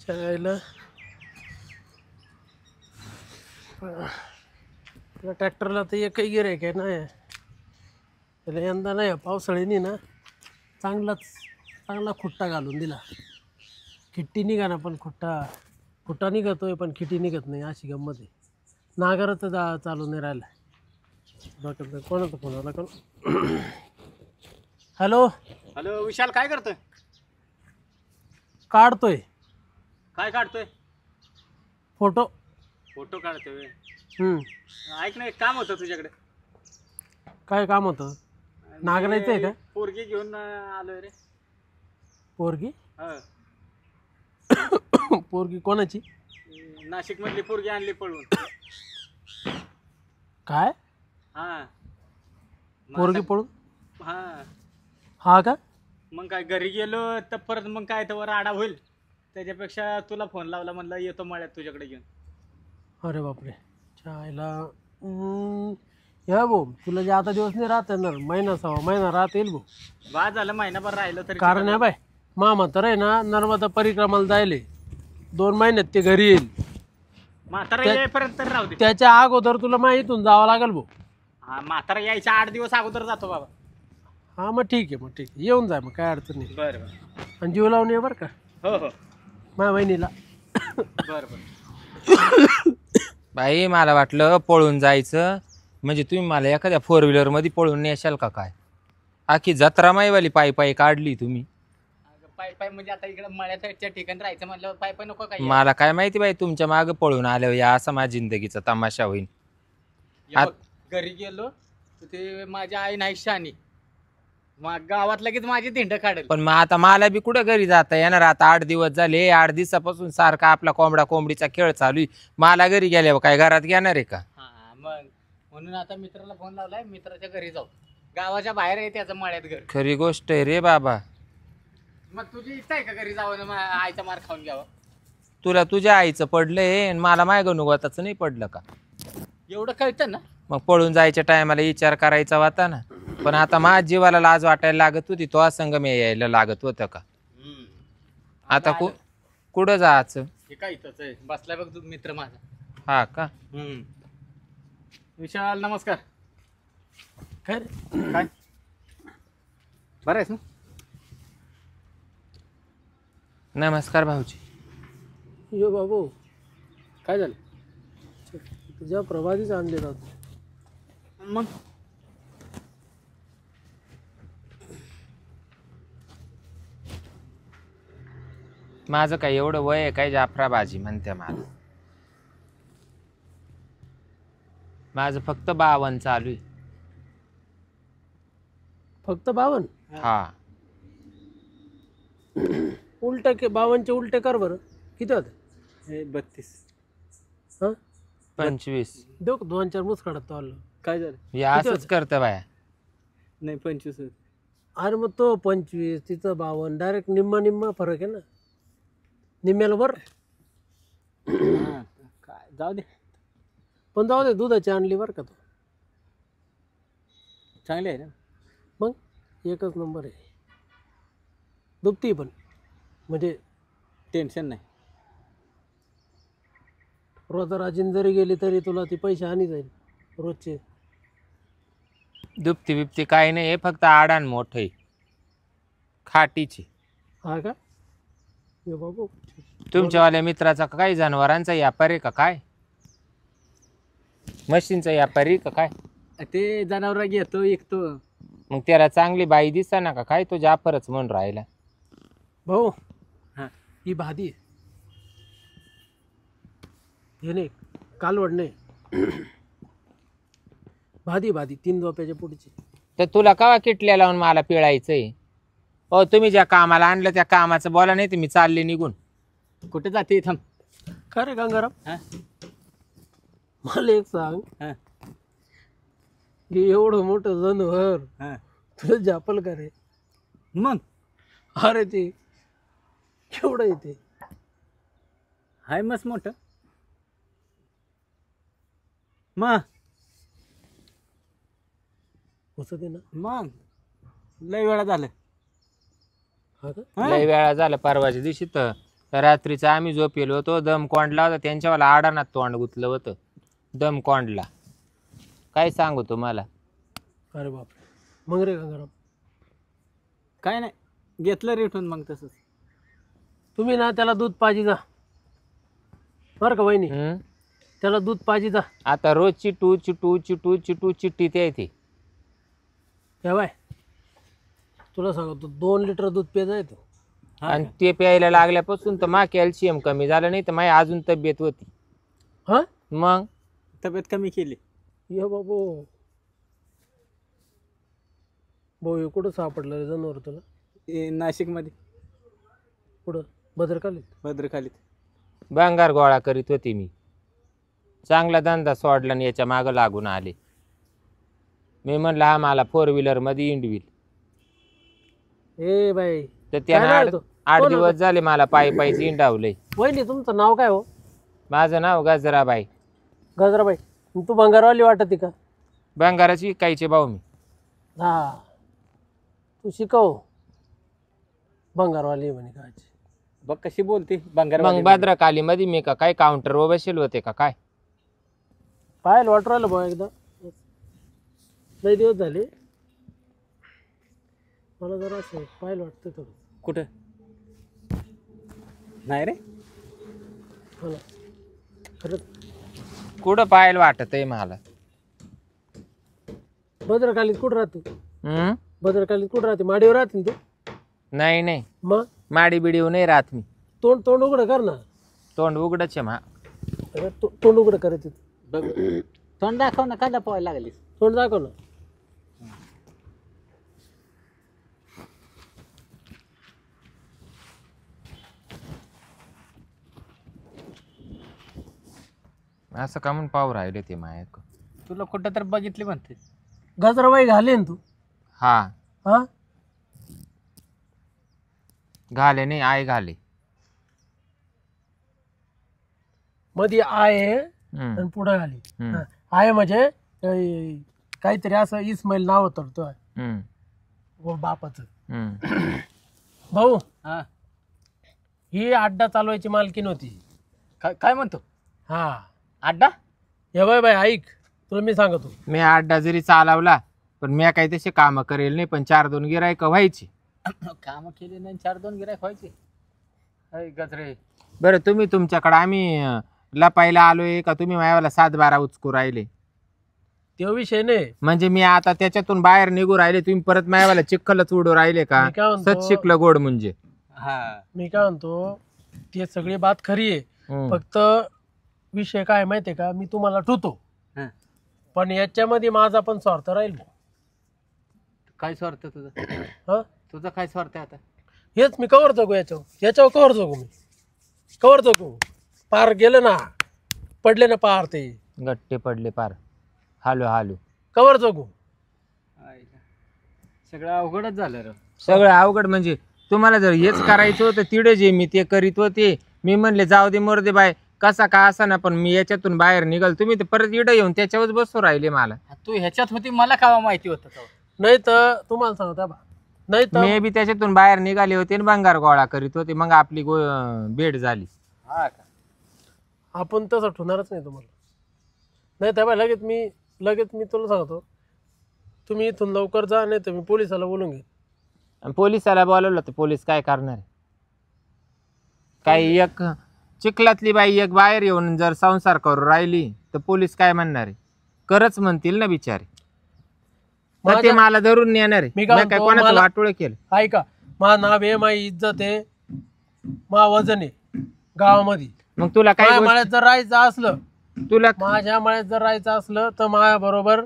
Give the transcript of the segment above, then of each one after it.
चायला ट्रॅक्टरला तर एकही गिऱ्हाईक आहे ना, त्याला यंदा नाही पावसाळ्यानी ना चांगला खुट्टा घालून दिला. खिट्टी निघा ना, पण खुट्टा निघतोय पण खिट्टी निघत नाही, अशी गंमत आहे. नांगरच चालू नाही राहिला. बघा कोणाचा फोन आला का? हॅलो हॅलो विशाल, काय करतोय? काढतोय. काय काढतोय? फोटो काढतोय. ऐक ना, एक काम होतं तुझ्याकडे. काय काम होतं? नांगरायचं आहे का? पोरगी घेऊन आलोय रे. पोरगी? हा. पोरगी कोणाची? नाशिक मधली पोरगी आणली पळून. काय हा. पोरगी पळून? हा. हा का? मग काय घरी गेलो तर परत मग काय तर वर आडा होईल, त्याच्यापेक्षा तुला फोन लावला, म्हणलं येतो मळ्यात तुझ्याकडे घेऊन. अरे बापरे, चायला या भाऊ, तुला जे आता दिवस नाही राहत येणार, महिना सवा महिना राहत येईल भाऊ. बाद झालं महिनाभर राहिलं तरी. कारण आहे बाय, मामा तर आहे ना नर्मदा परिक्रमाला जायले, 2 महिन्यात ते घरी येईल. म्हातारा येईपर्यंत तरी राहू दे. त्याच्या अगोदर तुला माहितून जावं लागेल भाऊ. हा, म्हातारा यायच्या 8 दिवस अगोदर जातो बाबा. हा मग ठीक आहे, येऊन जाय, मग काय अडचण नाही. बरं. आणि जीव लावून ये बरं का हो माझ्या बहिणीला. बरं. बाई मला वाटलं पळून जायचं म्हणजे तुम्ही मला एखाद्या 4 व्हीलर मध्ये पळून नेशाल का काय? आखी जत्रा माईवाली पायी काढली तुम्ही. पाय म्हणजे आता इकडे मळ्याच्या ठिकाणी राहायचं म्हणलं, पाय नको काय? मला काय माहिती बाई, तुमच्या माग पळून आल्यावर या असा माझ्या जिंदगीचा तमाशा होईल. घरी गेलो तर ते माझ्या आई नाही शानी, मग गावात लगेच माझी धिंड काढेल. पण मग आता मला बी कुठं घरी जाता येणार? आता 8 दिवस झाले, 8 दिवसापासून सारखा आपला कोंबडीचा खेळ चालू आहे. मला घरी गेल्यावर काय घरात घेणार आहे का? हा, मग म्हणून आता मित्राला फोन लावलाय, मित्राच्या घरी जाऊ. गावाच्या बाहेर आहे त्याचं मळ्यात घर. खरी गोष्ट आहे रे बाबा. मग तुझी इच्छा आहे का घरी जावं, आईचा मार खाऊन घ्यावं? तुला तुझ्या आईचं पडलंय आणि मला माय गणुगताचं नाही पडलं का? एवढं कळतं ना. मग पळून जायच्या टायमाला विचार करायचा होता ना. पण आता माझ्या जीवाला लाज वाटायला लागत होती, तो संग मी यायला लागत होतं का? आता कुठं जायचं? हे काय इथंच आहे, बसलाय बघ तू मित्र माझा. हा का? विशाल नमस्कार. काय काय बरं आहेस ना? नमस्कार भाऊजी. यो बाबू, काय झालं? तुझ्या प्रभातीच आणले जात. मग माझं काय एवढं वय आहे काय जाफराबाजी म्हणते मला? माझं फक्त 52 चालू आहे. फक्त 52? हा. उलट 52चे उलटे कर बरं, किती होते? 32. हा 25. देऊ 2-4 मुसकाडात तो आलं. काय झालं? हे असंच करतं बाया. नाही 25. अरे मग तो 25, तिचं 52, डायरेक्ट निम्मा फरक आहे ना, निम्म्याला बरं. काय जाऊ दे, पण जाऊ दे, दुधाची आणली बरं का तू. चांगले आहे ना. मग एकच नंबर आहे. दुभती पण, म्हणजे टेन्शन नाही. रोजराजीन जरी गेली तरी तुला ती पैसे आणि जाईल रोजचे. दुपती बिपती काय नाही, हे फक्त आडान मोठे खाटीची. हा का? ये बाबू, तुमच्यावाल्या मित्राचा काय जनावरांचा व्यापार आहे का काय? मशीनचा व्यापारी का काय? ते जनावर घेतो विकतो. मग त्याला चांगली बाई दिसा ना का काय? तो जाफरच म्हणून राहिला. भाऊ हा, ही भादी आहे. हे नाही कालवड नाही, भादी 3 दोप्याच्या पुढची. तर तुला कवा किटल्या लावून मला पिळायचंय? हो, तुम्ही ज्या कामाला आणलं त्या कामाचं बोला, नाही तर मी चालले निघून. कुठे जाते? थांब. का रे गंगाराम, हा? मला एक सांग, हा? हे एवढं मोठं जनावर हा? तुला जापल का रे? मग अरे ते केवढं येते? हाय मस्त मोठं. मग होतं ते ना. मग लय वेळा झालं. हा का? हा? लय वेळा झाला. परवाच्या दिवशी तर रात्रीचं आम्ही झोपेलो होतो, दम कोंडला होता त्यांच्यावाला आडानात तोंड गुतलं होतं, दम कोंडला. काय सांगू तुम्हाला. अरे बापरे. मग रे गंगाराम, काय नाही घेतलं रिटून मग तसंच. तुम्ही ना त्याला दूध पाजी जा बरं का वहिनी, हम्म? त्याला दूध पाजी जा. आता रोज चिटू चिटू चिटू चिटू चिट्टी ते येते. या बाय, तुला सांगतो 2 लिटर दूध प्यायचं आहे तो. आणि ते प्यायला लागल्यापासून तर मा कॅल्शियम कमी झालं, नाही तर माझी अजून तब्येत होती. हा मग तब्येत कमी केली. ये बाबू, भाऊ हे कुठं सापडलं रे जनावर तुला? नाशिक मध्ये कुठं? भद्रकालीत? भद्रकालीत. भंगार गोळा करीत होती मी. चांगला धंदा सोडला आणि याच्या मागं लागून आले. मी म्हणलं हा मला 4 व्हीलर मध्ये इंडविल. ए बाई, तर त्यानं काय नाव 8 आहे तो? 8 कोण दिवस झाले मला पायी पायीच इंडावलंय. वहिनी तुमचं नाव काय हो? माझं नाव गजराबाई. गजराबाई. तू भंगारवाली वाटते का? भंगाराची विकायचे भाऊ मी. हा, तू शिकव भंगारवाली म्हणे काय. बघ कशी बोलते बंगार. मग भद्रकाली मध्ये मी का काय काउंटरवर बसेल होते का काय? पाहायला वाटू राहिलं भाऊ एकदा, लई दिवस झाले मला जरा असं पाहायला वाटतं थोडं. कुठं नाही रे. हो ना, खरंच. कुठं पाहायला वाटत आहे मला. भद्रकालीत कुठं राहतो? हम्म? भद्रकालीत कुठं राहते? माडीवर राहते ना तू? नाही नाही, मग माडी बिडीव नाही राहत मी. तोंड उघडं कर ना. तोंड उघडच आहे मा. अरे तोंड उघडं करायचं. बघ तोंड दाखव ना, काय पोहायला लागलीस. तोंड दाखव ना. असं का म्हणून पाहू राहिले ते मायक. तुला कुठं तर बघितली म्हणते. गजराबाई घाले ना तू? हा हा, घाले नाही, आय घाले. मध्ये आहे हम्म, आणि पुढं घाली. हम्म, हा, आहे म्हणजे काहीतरी असं इस्माईल नाव होतं तो हम्म, बापाचं. हम्म. भाऊ, हा ही अड्डा चालवायची मालकीन होती. काय म्हणतो? हा, अड्डा? हे बाय बाय ऐक, तुला मी सांगतो. मी 8 जरी चालवला पण मी काही तसे काम करेल नाही, पण 4-2 गिरायक व्हायची. काम केले नाही, 4-2 गिरायक व्हायचे. गजरे बरं तुम्ही तुमच्याकडे आम्ही लपायला आलोय का तुम्ही मायावाला 7-12 उचकू राहिले? तो विषय नाही. म्हणजे मी आता त्याच्यातून बाहेर निघू राहिले, तुम्ही परत मायावाला चिखलच उडू राहिले का? मी काय म्हणतो- सच शिकलं गोड म्हणजे. हा मी काय म्हणतो, ती सगळी बात खरी आहे. हम्म. फक्त विषय काय माहितीये का, मी तुम्हाला ठेवतो हा. पण याच्यामध्ये माझा पण स्वार्थ राहील. काय स्वार्थ तुझा? हा, तुझा काय स्वार्थ आहे आता? हेच मी कवर जगू याच्यावर कवर जगू, मी कवर जगू. पार गेलं ना, पडले ना पार, ते गट्टे पडले पार. हालो हालो कवर जगू. सगळं अवघडच झालं रे. सगळं अवघड म्हणजे तुम्हाला जर हेच करायचं होतं तिडे जे मी ते करीत होते. मी म्हणले जाऊ दे मोर दे बाय, कसा का असा ना, पण मी याच्यातून बाहेर निघाल, तुम्ही तर परत इडं येऊन त्याच्यावर बसू राहिले. मला तू ह्याच्यात होती, मला कावा माहिती होतं तेव्हा? नाही तर तुम्हाला सांगता बा, नाही तर मी बी त्याच्यातून बाहेर निघाले होते आणि भंगार गोळा करीत होते. मग आपली भेट झाली. हा का? आपण तसं ठेवणारच नाही तुम्हाला. नाही तर बा, लगेच मी तुला सांगतो, तुम्ही इथून लवकर जा, नाही तर मी पोलिसाला बोलून घे. आणि पोलिसाला बोलवलं तर पोलीस काय करणार आहे? काही एक चिखलातली बाई एक बाहेर येऊन जर संसार करू राहिली तर पोलीस काय म्हणणार आहे? करच म्हणतील ना बिचारे. तर ते मला धरून नेणार आहे. मी काय मी काय म्हणतो, कोणाचं वाटोळ केलं? ऐका, मा नाव आहे, माझी इज्जत आहे, मा वजन आहे गावामध्ये. मग तुला काय माझ्या गोष्ट- मळ्यात जर राहायचं असलं, तुला माझ्या मळ्यात जर राहायचं असलं तर माझ्या बरोबर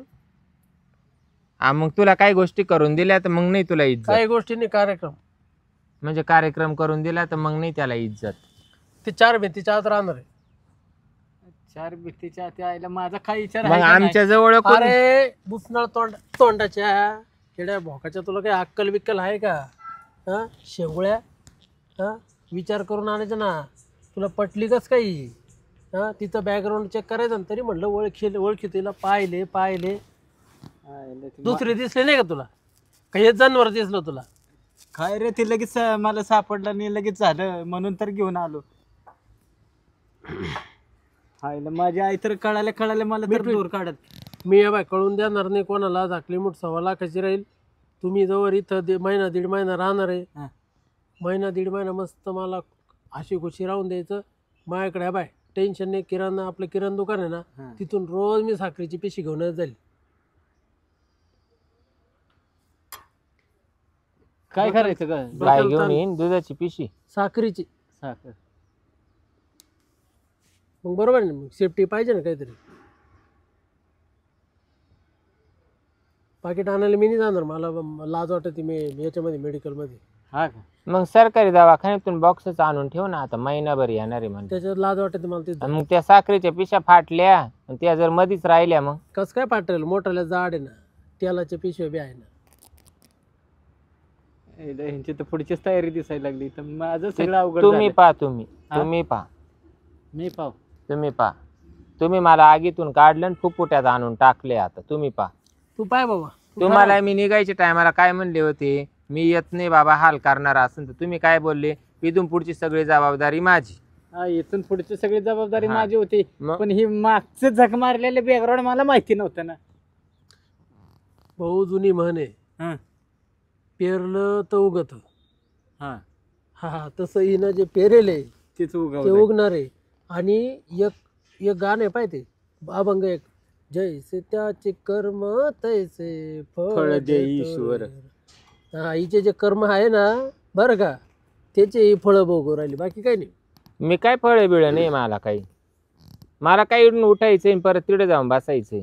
मग तुला काही गोष्टी करून दिल्या तर मग नाही तुला इज्जत. काही गोष्टींनी कार्यक्रम, म्हणजे कार्यक्रम करून दिला तर मग नाही त्याला इज्जत. ते 4 भिंतीच्या आत राहणार आहे. 4 भिंतीच्या त्या आईला माझा काय विचार मग आहे का नाही? आमच्या जवळ कोण- अरे बुसनाळ तोंडाच्या किड्या भोकाच्या, तुला काही अक्कल बिक्कल आहे का? हा, शेंगुळ्या, हा, विचार करून आणायचं ना. तुला पटली कस काही? हा, तिचं बॅकग्राऊंड चेक करायचं ना, तरी म्हणलं ओळखी तिला पाहिले. आईला ती दुसरे दिसले नाही का तुला? काही जनावर दिसलं तुला? काय रे ते लगेच मला सापडलं नाही, लगेच झालं म्हणून तर घेऊन आलो. हायला माझी आई तर कळाले मला तर दूर काढत. मी बाय कळून देणार नाही कोणाला. झाकली मूठ 1.25 लाखाची राहील. तुम्ही जवळ इथं महिना दीड महिना राहणार आहे, हा. महिना दीड महिना मस्त मला अशी खुशी राहून द्यायचं माझ्याकडे. बाय टेन्शन नाही. किराणा आपलं किराणा दुकान आहे ना, हा. तिथून रोज मी साखरेची पिशी घेऊनच जाईल. काय करायचं का? गाय घेऊन येईन दुधाची पिशी. साखरेची. साखर मग बरोबर आहे ना, मग सेफ्टी पाहिजे ना काहीतरी. पाकिट आणायला मी नाही जाणार, मला लाज वाटते मी याच्यामध्ये मेडिकलमध्ये. हा का? मग सरकारी दवाखान्यातून बॉक्सच आणून ठेव ना, आता महिनाभर येणार आहे म्हणजे. त्याच्यात लाज वाटते मला तिथं. मग त्या साखरेच्या पिशा फाटल्या आणि त्या जर मधीच राहिल्या मग कसं काय पाठवेल? मोठाल्या जाड आहे ना, तेलाच्या पिशव्या बी आहे ना. ह्यांची तर पुढचीच तयारी दिसायला लागली, तर माझं सगळं अवघड तुम्ही झालं. पा हा? मी पाव तुम्ही मला आगीतून काढलं आणि फुफुट्यात आणून टाकले. आता तुम्ही पा. तू पाय बाबा. तुम्हाला मी निघायच्या टायमाला काय म्हणले होते, मी येत नाही बाबा हाल करणार असेल तर. तुम्ही काय बोलले, इथून पुढची सगळी जबाबदारी माझी. हा, इथून पुढची सगळी जबाबदारी हा. माझी होती. मग? पण ही मागचं झक मारलेले बॅकग्राऊंड मला माहिती नव्हतं ना. भाऊ जुनी म्हण आहे, हा. पेरलं तर उगत. हा, हा तसं हिनं जे पेरेल आहे तेच ते उगवलंय. उगणार आहे. आणि एक गाणं आहे पाहिजे, अभंग एक, जैसे त्याचे कर्म तैसे फळ दे देतो ईश्वर. रे. हा, हिचे जे कर्म आहे ना बरं का, त्याचे फळं भोगू राहिली, बाकी काही नाही. मी काय फळे बिळ नाही मला काही. मला काही उठायचंय आणि परत तिकडे जाऊन बसायचंय.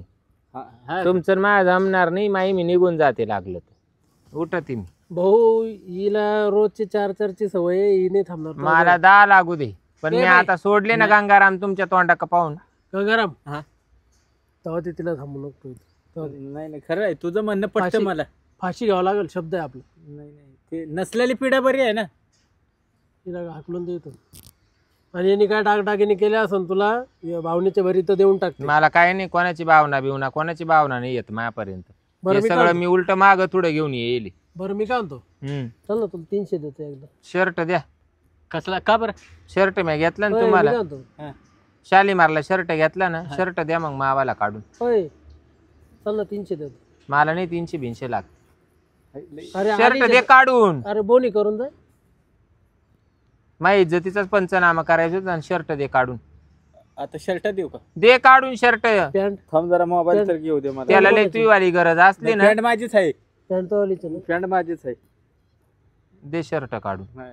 हा, हा. तुमचं माझं जमणार नाही. माई मी निघून जाते लागलं तर. उठते मी. भाऊ हिला रोजची 4-4ची सवय आहे, ही नाही थांबणार. मला 10 लागू दे, पण ए मी बाई. आता सोडले ना गंगाराम तुमच्या तोंडाक पाहून. गंगाराम, हा. तेव्हा ते तिला थांबू नको इथं. तेव्हा नाही नाही, खरं आहे तुझं म्हणणं पटतं फाशी- मला. फाशी घ्यावं लागेल, शब्द आहे आपला. नाही नाही, ते नसलेली पिढा बरी आहे ना. तिला हाकलून देतो. आणि यांनी काय डागडागिनी केल्या असेल तुला, या भावनेच्या भरी तर देऊन टाकते. मला काय नाही, कोणाची भावना बिवना कोणाची भावना नाही येत माझ्यापर्यंत. बरं हे मी सगळं काय मी उलट माग थोडं घेऊन येईल. बरं मी काय म्हणतो, चल ना तुला 300 देतो एकदा. शर्ट द्या. कसला का बरं? शर्ट मी घेतला ना होय, मी तुम्हाला. काय म्हणतो, हा. शालीमारला शर्ट घेतला ना, शर्ट द्या मग मावाला काढून. होय चल ना 300 देतो. मला नाही 300-200 लाख. अरे शर्ट दे काढून. अरे बोनी करून जाय. माझ्या इज्जतीचाच पंचनामा करायचा होता आणि शर्ट दे काढून. आता शर्ट देऊ का? दे काढून शर्ट. पॅन्ट थांब जरा मोबाईल तर घेऊ दे मला. त्याला लय तुझीवाली गरज असली ना, पॅन्ट माझीच आहे. पॅन्ट तो वालीच ना. पॅन्ट माझीच आहे. दे शर्ट काढून. हा,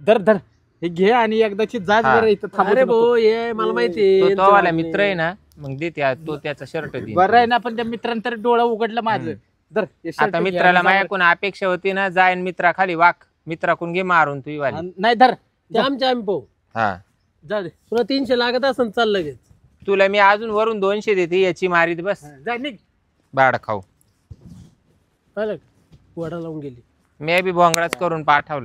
धर धर हे घे आणि एकदाची जाच हा. बरं इथं थांबू अरे नको. भाऊ ये मला माहिती तो आहे. तोवाला मित्र आहे ना, मग दे तो त्याचा शर्ट दे. बरं आहे ना, पण त्या मित्रांनी तर डोळा उघडलं माझं. धर हे shirt आता घे मित्राला आणि जा माझ्याकडून अपेक्षा होती ना, जाईन मित्रा खाली वाक, मित्राकडून घे मारून तुझी वाली. बरं. नाही धर ते आमच्या आम्ही पाहू. हा, जा दे. तुला 300 लागत असेल चाल लगेच. तुला मी अजून वरून 200 देते, याची मारीत बस. हा, जा निघ. बाड खाऊ. पाहिलं का? वडा लावून गेली. मी बी भोंगळाच करून पाठवलं.